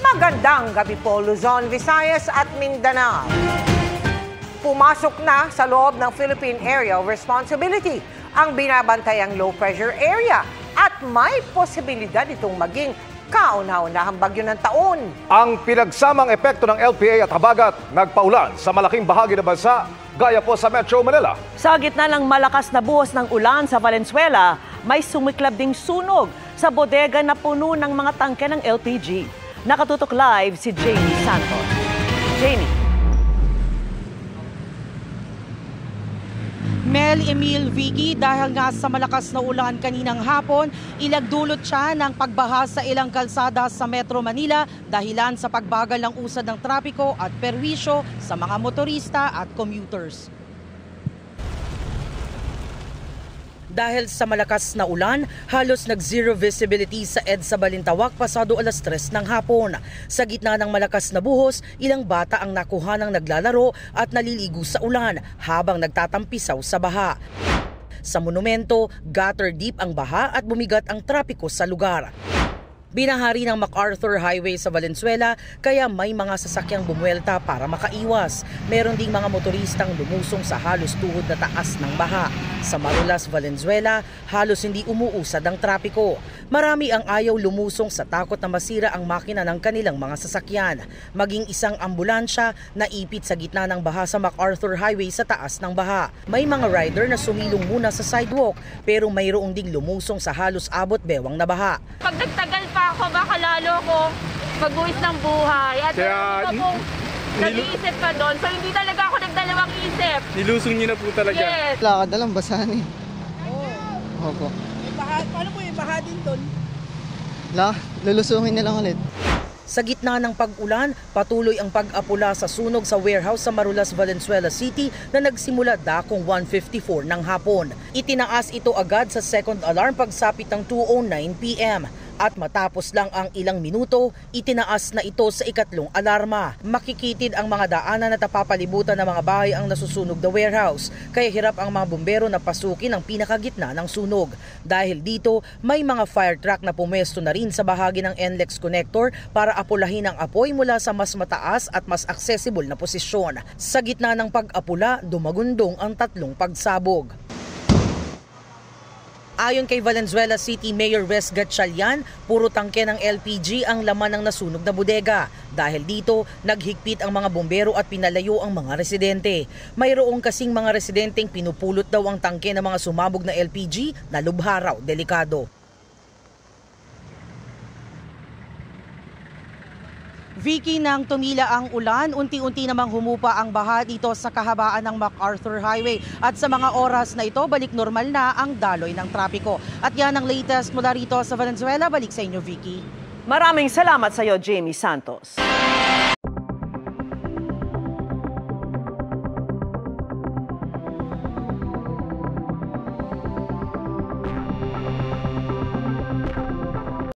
Magandang gabi po, Luzon, Visayas at Mindanao. Pumasok na sa loob ng Philippine Area of Responsibility ang binabantayang low-pressure area at may posibilidad itong maging kauna-unahang bagyo ng taon. Ang pinagsamang epekto ng LPA at habagat nagpaulan sa malaking bahagi ng bansa, gaya po sa Metro Manila. Sa gitna ng malakas na buhos ng ulan sa Valenzuela, may sumiklab ding sunog sa bodega na puno ng mga tangke ng LPG. Nakatutok live si Jamie Santos. Jamie. Mel Emil Vicky, dahil nga sa malakas na ulan kaninang hapon, ilagdulot siya ng pagbaha sa ilang kalsada sa Metro Manila dahilan sa pagbagal ng usad ng trapiko at perwisyo sa mga motorista at commuters. Dahil sa malakas na ulan, halos nag-zero visibility sa EDSA Balintawak pasado alas 3 ng hapon. Sa gitna ng malakas na buhos, ilang bata ang nakuha ng naglalaro at naliligo sa ulan habang nagtatampisaw sa baha. Sa monumento, gutter deep ang baha at bumigat ang trapiko sa lugar. Binahari ng MacArthur Highway sa Valenzuela kaya may mga sasakyang bumuelta para makaiwas. Meron ding mga motoristang lumusong sa halos tuhod na taas ng baha. Sa Marulas, Valenzuela, halos hindi umuusad ang trapiko. Marami ang ayaw lumusong sa takot na masira ang makina ng kanilang mga sasakyan. Maging isang ambulansya na ipit sa gitna ng baha sa MacArthur Highway sa taas ng baha. May mga rider na sumilong muna sa sidewalk pero mayroong ding lumusong sa halos abot bewang na baha. Pag nagtagal pa ako, baka lalo ko mag-uwis ng buhay. At nag-iisip pa doon. So hindi talaga ako nagdalawang isip. Nilusong niyo na po talaga? Yes. Lakad na lang, basahan eh. Oo. Opo. Paano po yung baha din doon? Lulusungin na lang ulit. Sa gitna ng pag-ulan, patuloy ang pag-apula sa sunog sa warehouse sa Marulas, Valenzuela City na nagsimula dakong 1:54 ng hapon. Itinaas ito agad sa second alarm pagsapit ng 2:09 p.m. At matapos lang ang ilang minuto, itinaas na ito sa ikatlong alarma. Makikitid ang mga daanan at napapalibutan ng mga bahay ang nasusunog na warehouse. Kaya hirap ang mga bumbero na pasukin ang pinakagitna ng sunog. Dahil dito, may mga fire truck na pumesto na rin sa bahagi ng NLEX connector para apulahin ang apoy mula sa mas mataas at mas accessible na posisyon. Sa gitna ng pag-apula, dumagundong ang tatlong pagsabog. Ayon kay Valenzuela City Mayor Wes Gatchalian, puro tangke ng LPG ang laman ng nasunog na bodega. Dahil dito, naghigpit ang mga bombero at pinalayo ang mga residente. Mayroong kasing mga residenteng pinupulot daw ang tangke ng mga sumabog na LPG na lubha raw delikado. Vicky, nang tumila ang ulan, unti-unti namang humupa ang baha dito sa kahabaan ng MacArthur Highway. At sa mga oras na ito, balik normal na ang daloy ng trapiko. At yan ang latest mula rito sa Valenzuela. Balik sa inyo, Vicky. Maraming salamat sa iyo, Jamie Santos.